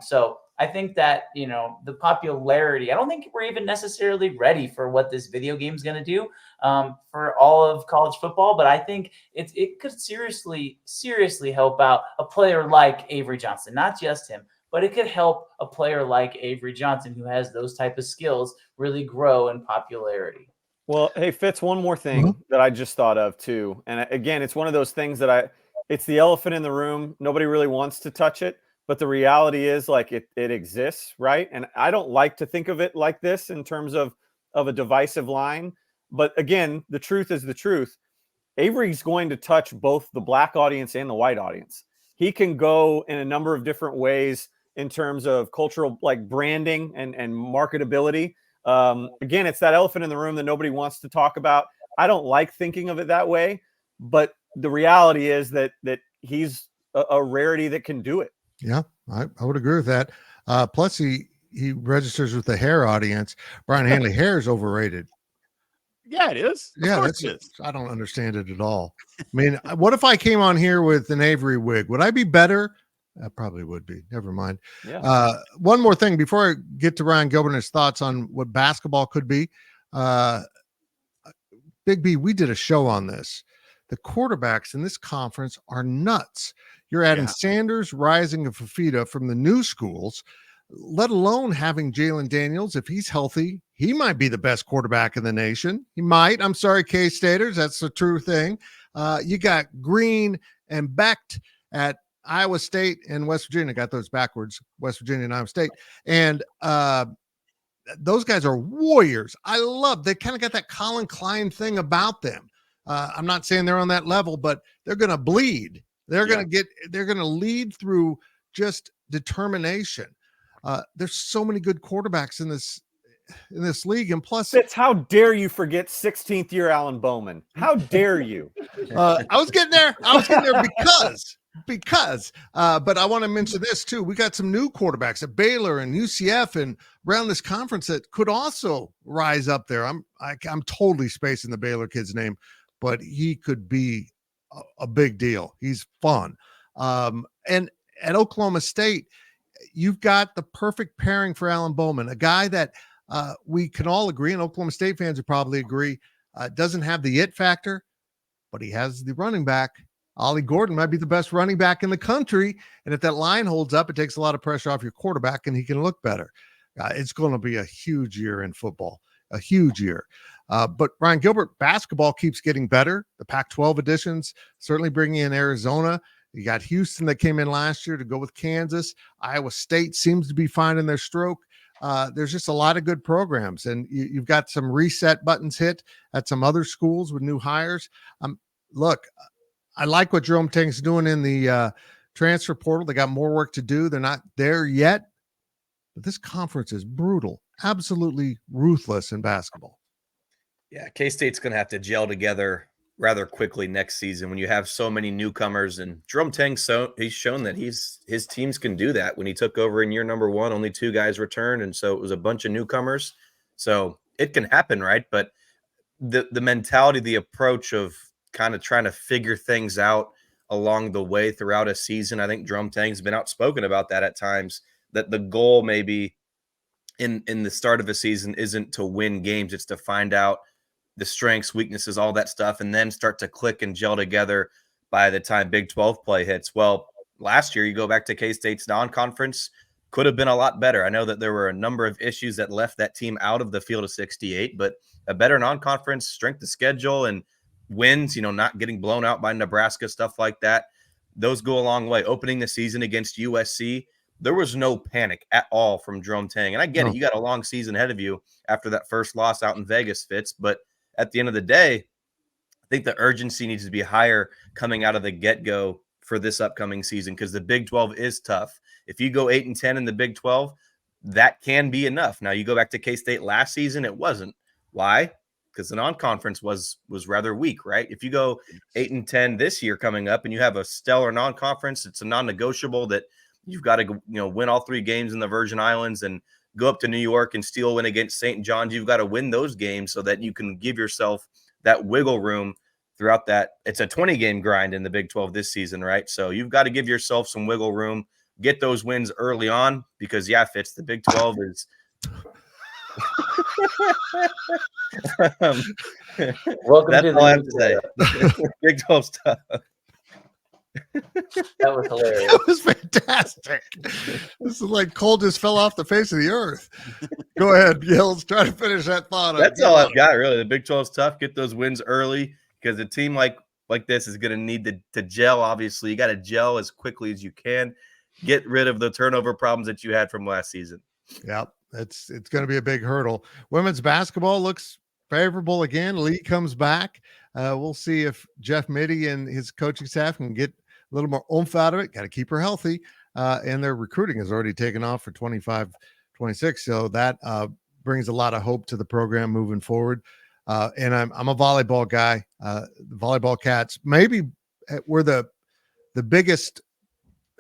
So I think that, the popularity, I don't think we're even necessarily ready for what this video game is going to do for all of college football. But I think it could seriously help out a player like Avery Johnson, not just him, but it could help a player like Avery Johnson who has those type of skills really grow in popularity. Well, hey, Fitz, one more thing that I just thought of too. And again, it's one of those things that it's the elephant in the room. Nobody really wants to touch it, but the reality is like it exists, right? And I don't like to think of it like this in terms of a divisive line. But again, the truth is the truth. Avery's going to touch both the black audience and the white audience. He can go in a number of different ways in terms of cultural, like branding and marketability. Again, it's that elephant in the room that nobody wants to talk about. I don't like thinking of it that way, but the reality is that he's a rarity that can do it. Yeah, I would agree with that. Plus, he registers with the hair audience. Brien Hanley hair is overrated. Yeah, it is. Yeah, I don't understand it at all. I mean, what if I came on here with an Avery wig? Would I be better? I probably would be. Never mind. Yeah. One more thing before I get to Ryan Gilbert and his thoughts on what basketball could be. Big B, we did a show on this. The quarterbacks in this conference are nuts. You're adding Sanders, Rising, and Fafita from the new schools, let alone having Jalen Daniels. If he's healthy, he might be the best quarterback in the nation. He might. I'm sorry, K-Staters. That's the true thing. You got Green and Becht at Iowa State and West Virginia. Got those backwards, West Virginia and Iowa State. And those guys are warriors. They kind of got that Colin Klein thing about them. I'm not saying they're on that level, but they're going to bleed. They're going to lead through just determination. There's so many good quarterbacks in this league. And plus, Fitz, how dare you forget 16th year Alan Bowman? How dare you? I was getting there because but I want to mention this too. We got some new quarterbacks at Baylor and UCF and around this conference that could also rise up there. I'm totally spacing the Baylor kid's name, but he could be a big deal. He's fun. And at Oklahoma State, you've got the perfect pairing for Alan Bowman, a guy that we can all agree, and Oklahoma State fans would probably agree, doesn't have the it factor, but he has the running back. Ollie Gordon might be the best running back in the country. And if that line holds up, it takes a lot of pressure off your quarterback and he can look better. It's going to be a huge year in football, a huge year. But Ryan Gilbert, basketball keeps getting better. The Pac-12 editions, certainly bringing in Arizona. You got Houston that came in last year to go with Kansas. Iowa State seems to be finding their stroke. There's just a lot of good programs, and you've got some reset buttons hit at some other schools with new hires. Look, I like what Jerome Tang's doing in the transfer portal. They got more work to do. They're not there yet, but this conference is brutal, absolutely ruthless in basketball. Yeah, K-State's going to have to gel together rather quickly next season when you have so many newcomers. And Jerome Tang, he's shown that his teams can do that. When he took over in year number 1, only 2 guys returned, and so it was a bunch of newcomers. So it can happen, right? But the mentality, the approach of kind of trying to figure things out along the way throughout a season, I think Jerome Tang's been outspoken about that at times, that the goal maybe in the start of a season isn't to win games, it's to find out the strengths, weaknesses, all that stuff, and then start to click and gel together by the time Big 12 play hits. Well, last year, you go back to K-State's non-conference, could have been a lot better. I know that there were a number of issues that left that team out of the field of 68, but a better non-conference, strength of schedule, and wins, not getting blown out by Nebraska, stuff like that, those go a long way. Opening the season against USC, there was no panic at all from Jerome Tang. And I get it. You got a long season ahead of you after that first loss out in Vegas, Fitz, but at the end of the day, I think the urgency needs to be higher coming out of the get-go for this upcoming season, because the Big 12 is tough. If you go 8-10 in the Big 12, that can be enough. Now, you go back to K-State last season, it wasn't. Why? Because the non-conference was rather weak, right? If you go 8-10 this year coming up and you have a stellar non-conference, it's a non-negotiable that you've got to win all 3 games in the Virgin Islands and go up to New York and steal win against St. John's. You've got to win those games so that you can give yourself that wiggle room throughout that. It's a 20-game grind in the Big 12 this season, right? So you've got to give yourself some wiggle room get those wins early on because, yeah, Fitz, the Big 12 is Welcome that's to all I the have to say. Big 12 stuff. That was hilarious. That was fantastic. This is like coal just fell off the face of the earth. Go ahead, Gills. Try to finish that thought. That's all I've got, really. The Big 12's tough. Get those wins early because a team like this is going to need to gel. Obviously, you got to gel as quickly as you can. Get rid of the turnover problems that you had from last season. Yep, it's going to be a big hurdle. Women's basketball looks favorable again. Lee comes back. We'll see if Jeff Mitty and his coaching staff can get a little more oomph out of it. Got to keep her healthy. And their recruiting has already taken off for 25, 26. So that brings a lot of hope to the program moving forward. And I'm a volleyball guy. The volleyball Cats maybe were the biggest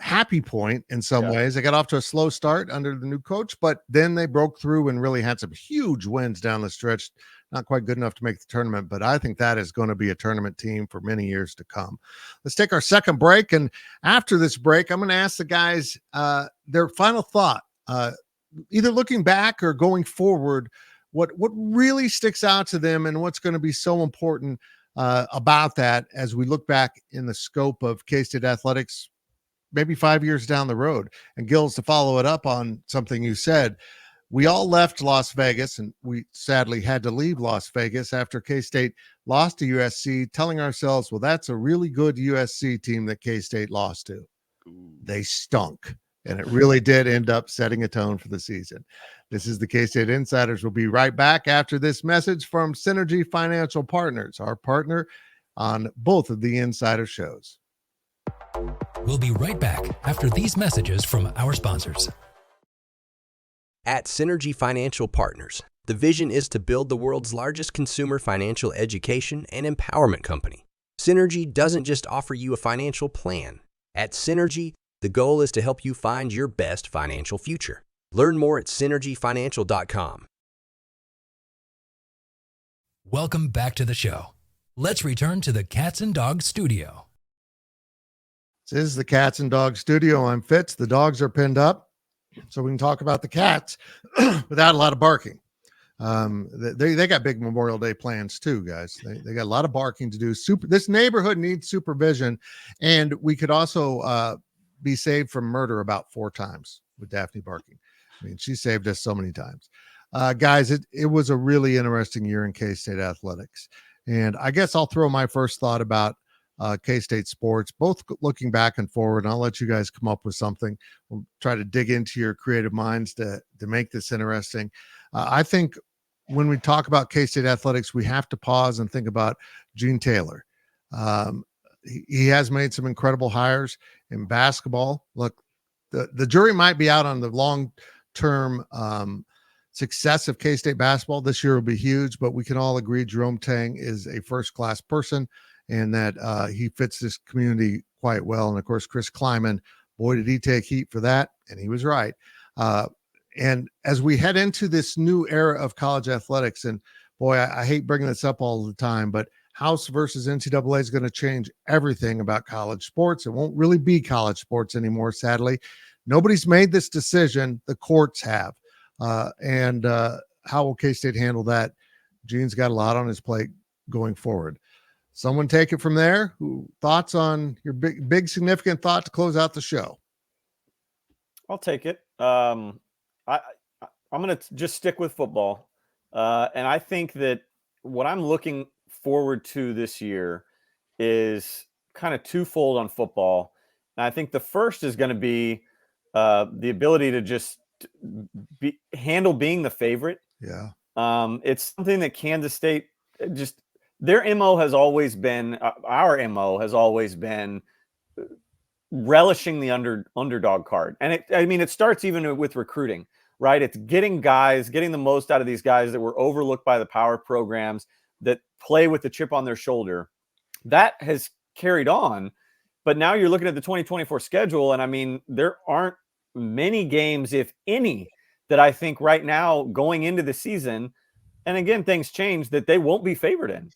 happy point in some ways. They got off to a slow start under the new coach, but then they broke through and really had some huge wins down the stretch. Not quite good enough to make the tournament, but I think that is going to be a tournament team for many years to come. Let's take our second break. And after this break, I'm going to ask the guys their final thought, either looking back or going forward, what really sticks out to them and what's going to be so important about that as we look back in the scope of K-State athletics, maybe 5 years down the road. And Gills, to follow it up on something you said, we all left Las Vegas, and we sadly had to leave Las Vegas after K-State lost to USC, telling ourselves, well, that's a really good USC team that K-State lost to. They stunk, and it really did end up setting a tone for the season. This is the K-State Insiders. We'll be right back after this message from Synergy Financial Partners, our partner on both of the Insider shows. We'll be right back after these messages from our sponsors. At Synergy Financial Partners, the vision is to build the world's largest consumer financial education and empowerment company. Synergy doesn't just offer you a financial plan. At Synergy, the goal is to help you find your best financial future. Learn more at synergyfinancial.com. Welcome back to the show. Let's return to the Cats and Dogs studio. This is the Cats and Dogs studio. I'm Fitz. The dogs are pinned up, so we can talk about the cats without a lot of barking. They got big Memorial Day plans too, guys. They got a lot of barking to do. This neighborhood needs supervision, and we could also be saved from murder about 4 times with Daphne barking. I mean, she saved us so many times. Guys, it was a really interesting year in K-State athletics, and I guess I'll throw my first thought about K-State sports, both looking back and forward. And I'll let you guys come up with something. We'll try to dig into your creative minds to make this interesting. I think when we talk about K-State athletics, we have to pause and think about Gene Taylor. He has made some incredible hires in basketball. Look, the jury might be out on the long-term success of K-State basketball. This year will be huge, but we can all agree Jerome Tang is a first-class person, and that he fits this community quite well. And of course, Chris Kleiman, boy, did he take heat for that. And he was right. And as we head into this new era of college athletics, and boy, I hate bringing this up all the time, but House versus NCAA is going to change everything about college sports. It won't really be college sports anymore, sadly. Nobody's made this decision. The courts have. And how will K-State handle that? Gene's got a lot on his plate going forward. Someone take it from there. Thoughts on your big significant thought to close out the show? I'll take it. I'm going to just stick with football. And I think that what I'm looking forward to this year is kind of twofold on football. And I think the first is going to be the ability to just handle being the favorite. Yeah. It's something that Kansas State just, their MO has always been, our MO has always been relishing the underdog card. And it starts even with recruiting, right? It's getting the most out of these guys that were overlooked by the power programs that play with the chip on their shoulder. That has carried on. But now you're looking at the 2024 schedule. And there aren't many games, if any, that I think right now going into the season, and again, things change, that they won't be favored in.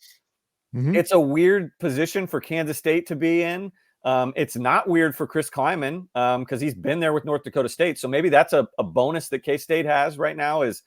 Mm-hmm. It's a weird position for Kansas State to be in. It's not weird for Chris Kleiman because he's been there with North Dakota State. So maybe that's a bonus that K-State has right now is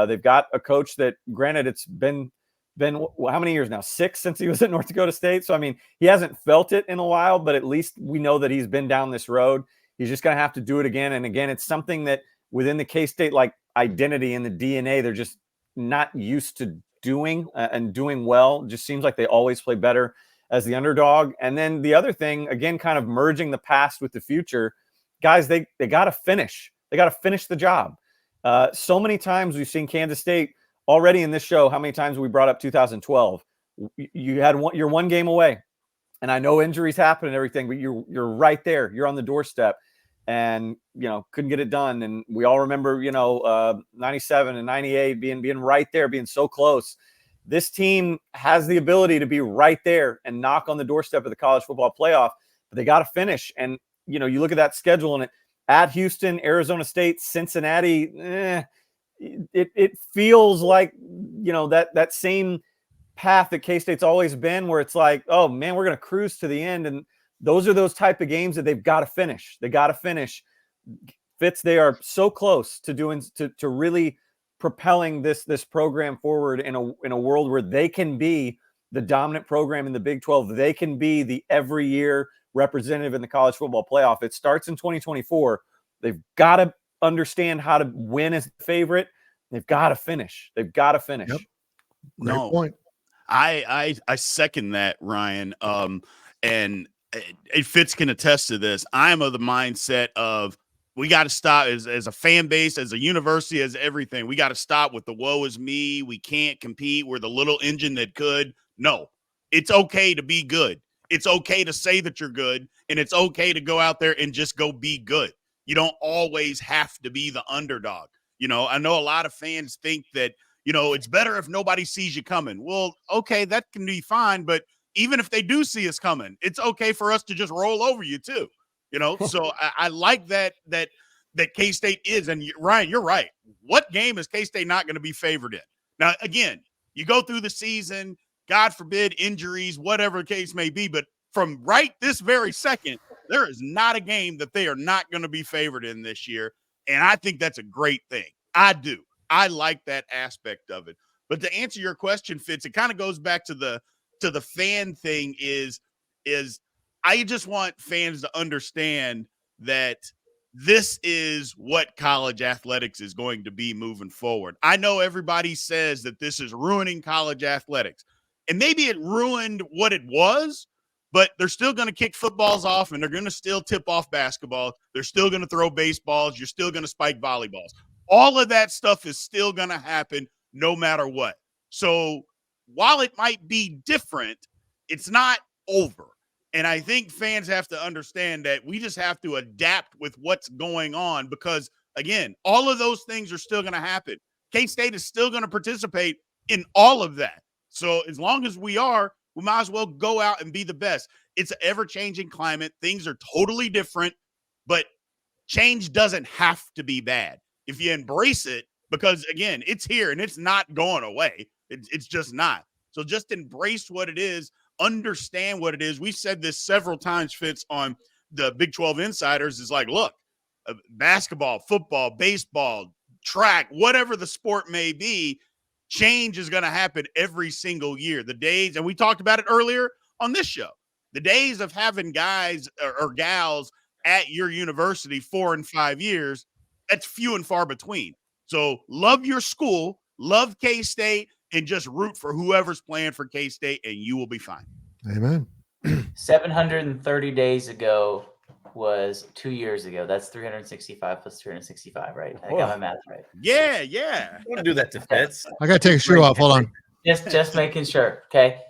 they've got a coach that, granted, it's been how many years now? 6 since he was at North Dakota State. So, I mean, he hasn't felt it in a while, but at least we know that he's been down this road. He's just going to have to do it again. And again, it's something that within the K-State like identity and the DNA, they're just not used to doing and doing well. It just seems like they always play better as the underdog. And then the other thing, again, kind of merging the past with the future, guys, they got to finish. They got to finish the job. So many times we've seen Kansas State already in this show. How many times we brought up 2012? You're one game away, and I know injuries happen and everything, but you're right there. You're on the doorstep, and couldn't get it done. And we all remember 97 and 98 being right there, being so close. This team has the ability to be right there and knock on the doorstep of the college football playoff, but they got to finish. And, you look at that schedule and at Houston, Arizona State, Cincinnati, it feels like, that same path that K-State's always been, where it's like, oh man, we're going to cruise to the end. And those are those type of games that they've got to finish. They got to finish. Fitz, they are so close to really propelling this program forward in a world where they can be the dominant program in the Big 12. They can be the every year representative in the college football playoff. It starts in 2024. They've got to understand how to win as a favorite. They've got to finish. They've got to finish. Yep. Great point. I second that, Ryan. And Fitz can attest to this. I'm of the mindset of, we got to stop as a fan base, as a university, as everything. We got to stop with the woe is me. We can't compete. We're the little engine that could. No, it's okay to be good. It's okay to say that you're good, and it's okay to go out there and just go be good. You don't always have to be the underdog. I know a lot of fans think that, it's better if nobody sees you coming. Well, okay, that can be fine. But even if they do see us coming, it's okay for us to just roll over you too. So I like that K-State is. And Ryan, you're right. What game is K-State not going to be favored in? Now, again, you go through the season, God forbid, injuries, whatever the case may be. But from right this very second, there is not a game that they are not going to be favored in this year. And I think that's a great thing. I do. I like that aspect of it. But to answer your question, Fitz, it kind of goes back to the fan thing is I just want fans to understand that this is what college athletics is going to be moving forward. I know everybody says that this is ruining college athletics, and maybe it ruined what it was, but they're still going to kick footballs off, and they're going to still tip off basketball. They're still going to throw baseballs. You're still going to spike volleyballs. All of that stuff is still going to happen no matter what. So while it might be different, it's not over. And I think fans have to understand that we just have to adapt with what's going on because, again, all of those things are still going to happen. K-State is still going to participate in all of that. So as long as we are, we might as well go out and be the best. It's an ever-changing climate. Things are totally different, but change doesn't have to be bad if you embrace it because, again, it's here and it's not going away. It's just not. So just embrace what it is. Understand what it is. We said this several times, Fitz, on the Big 12 Insiders is like, look, basketball, football, baseball, track, whatever the sport may be, change is going to happen every single year. The days, and we talked about it earlier on this show, the days of having guys or gals at your university 4 and 5 years, that's few and far between. So love your school, love K-State, and just root for whoever's playing for K-State, and you will be fine. Amen. 730 days ago was 2 years ago. That's 365 plus 365, right? I got my math right. Yeah. I want to do that to Fitz. I got to take a shoe off. Hold on. Just making sure. Okay.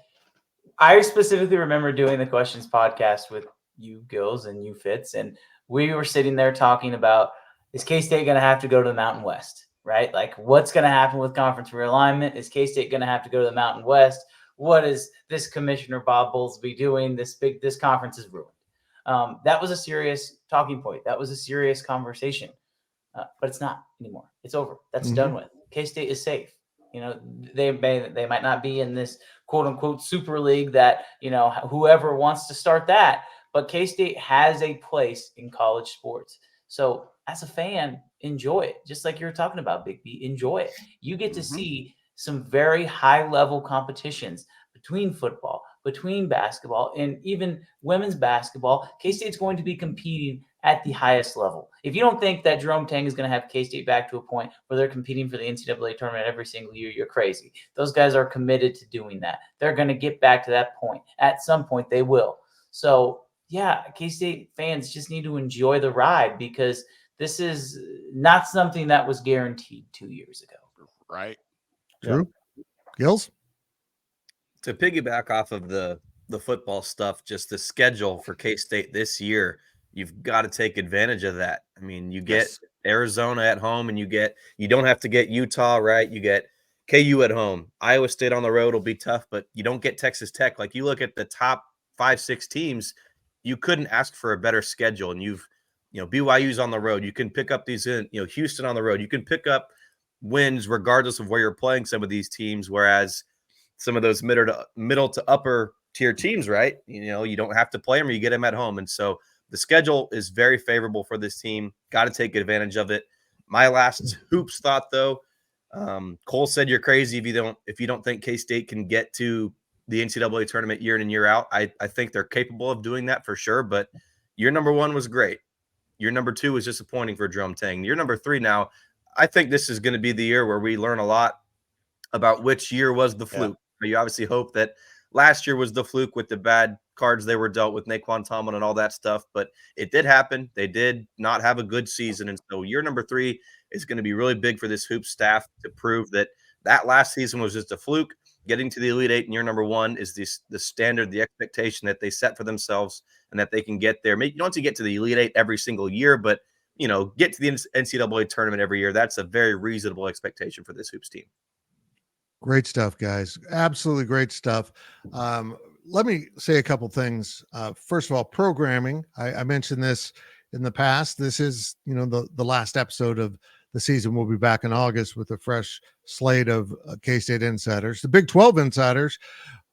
I specifically remember doing the questions podcast with you, Gills, and you, Fitz, and we were sitting there talking about, is K-State going to have to go to the Mountain West? Right? Like, what's going to happen with conference realignment? Is K-State going to have to go to the Mountain West? What is this Commissioner Bob Bowlesby doing? This conference is ruined. That was a serious talking point. That was a serious conversation. But it's not anymore. It's over. That's done with. K-State is safe. They might not be in this quote unquote super league that, whoever wants to start that, but K-State has a place in college sports. So as a fan, enjoy it. Just like you were talking about, Big B, enjoy it. You get to see some very high-level competitions between football, between basketball, and even women's basketball. K-State's going to be competing at the highest level. If you don't think that Jerome Tang is going to have K-State back to a point where they're competing for the NCAA tournament every single year, you're crazy. Those guys are committed to doing that. They're going to get back to that point. At some point, they will. So, yeah, K-State fans just need to enjoy the ride, because this is not something that was guaranteed 2 years ago. Right. True. Gills? To piggyback off of the football stuff, just the schedule for K-State this year, you've got to take advantage of that. I mean, you get Arizona at home, and you don't have to get Utah, right? You get KU at home. Iowa State on the road will be tough, but you don't get Texas Tech. Like, you look at the top 5-6 teams, you couldn't ask for a better schedule. And BYU's on the road. You can pick up these Houston on the road. You can pick up wins regardless of where you're playing some of these teams, whereas some of those middle to upper tier teams, right? You don't have to play them, or you get them at home. And so the schedule is very favorable for this team. Got to take advantage of it. My last hoops thought, though, Cole said you're crazy if you don't think K-State can get to the NCAA tournament year in and year out. I think they're capable of doing that for sure. But year number 1 was great. Year number 2 was disappointing for Jerome Tang. Year number 3 now, I think this is going to be the year where we learn a lot about which year was the fluke. You obviously hope that last year was the fluke with the bad cards they were dealt with Naquan Tomlin and all that stuff, but it did happen. They did not have a good season. And so year number 3 is going to be really big for this hoop staff to prove that last season was just a fluke. Getting to the Elite 8 in year number 1 is the standard, the expectation that they set for themselves, and that they can get there. Maybe you don't have to get to the Elite 8 every single year, but get to the NCAA tournament every year. That's a very reasonable expectation for this hoops team. Great stuff, guys. Absolutely great stuff. Let me say a couple things. First of all, programming. I mentioned this in the past. This is, the last episode of the season. We'll be back in August with a fresh slate of K-State insiders. The Big 12 insiders,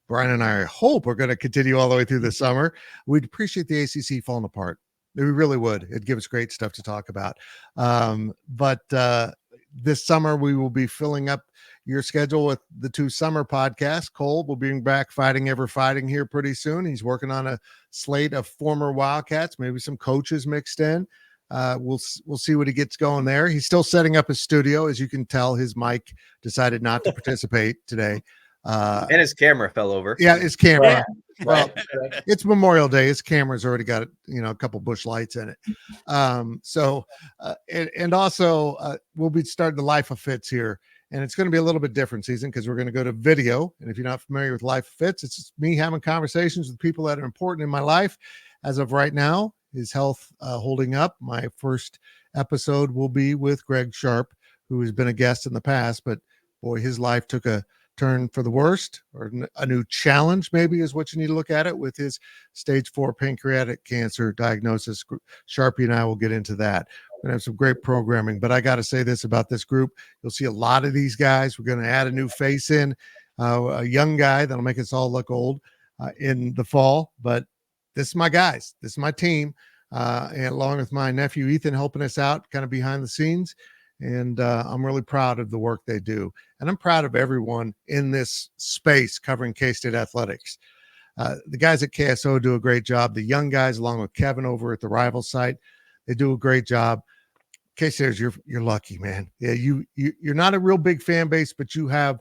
Brian and I hope, are going to continue all the way through the summer. We'd appreciate the ACC falling apart. We really would. It'd give us great stuff to talk about. But this summer, we will be filling up your schedule with the 2 summer podcasts. Cole will be back Fighting Ever Fighting here pretty soon. He's working on a slate of former Wildcats, maybe some coaches mixed in. We'll see what he gets going there. He's still setting up his studio. As you can tell, his mic decided not to participate today. And his camera fell over. Yeah, his camera. Yeah. Well, it's Memorial Day. His camera's already got, a couple bush lights in it. And also we'll be starting the Life of Fitz here. And it's going to be a little bit different season, because we're going to go to video. And if you're not familiar with Life of Fitz, it's just me having conversations with people that are important in my life. As of right now, his health holding up. My first episode will be with Greg Sharp, who has been a guest in the past, but boy, his life took a turn for the worst, or a new challenge maybe is what you need to look at it, with his stage 4 pancreatic cancer diagnosis. Sharpie and I will get into that. We're going to have some great programming, but I got to say this about this group. You'll see a lot of these guys. We're going to add a new face in, a young guy that'll make us all look old in the fall, but this is my guys. This is my team, and along with my nephew, Ethan, helping us out kind of behind the scenes. And I'm really proud of the work they do. And I'm proud of everyone in this space covering K-State athletics. The guys at KSO do a great job. The young guys, along with Kevin over at the rival site, they do a great job. K-Staters, you're lucky, man. Yeah, you're not a real big fan base, but you have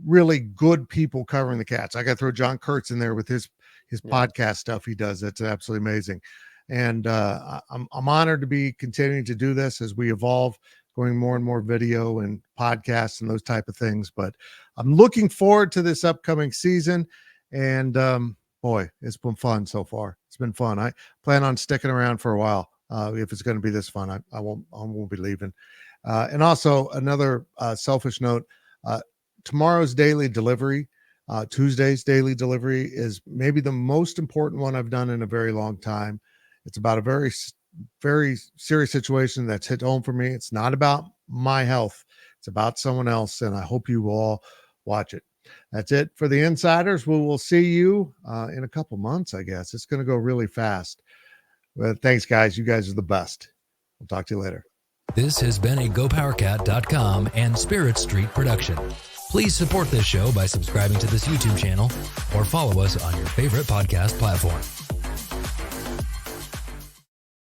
really good people covering the Cats. I got to throw John Kurtz in there with his podcast stuff he does. That's absolutely amazing. And I'm honored to be continuing to do this as we evolve, going more and more video and podcasts and those type of things. But I'm looking forward to this upcoming season. And boy, it's been fun so far. It's been fun. I plan on sticking around for a while. If it's going to be this fun, I won't be leaving. And also another selfish note, tomorrow's daily delivery, Tuesday's daily delivery, is maybe the most important one I've done in a very long time. It's about a very, very serious situation that's hit home for me. It's not about my health. It's about someone else. And I hope you will all watch it. That's it for the insiders. We will see you in a couple months, I guess. It's going to go really fast. But thanks, guys. You guys are the best. We'll talk to you later. This has been a GoPowercat.com and Spirit Street production. Please support this show by subscribing to this YouTube channel or follow us on your favorite podcast platform.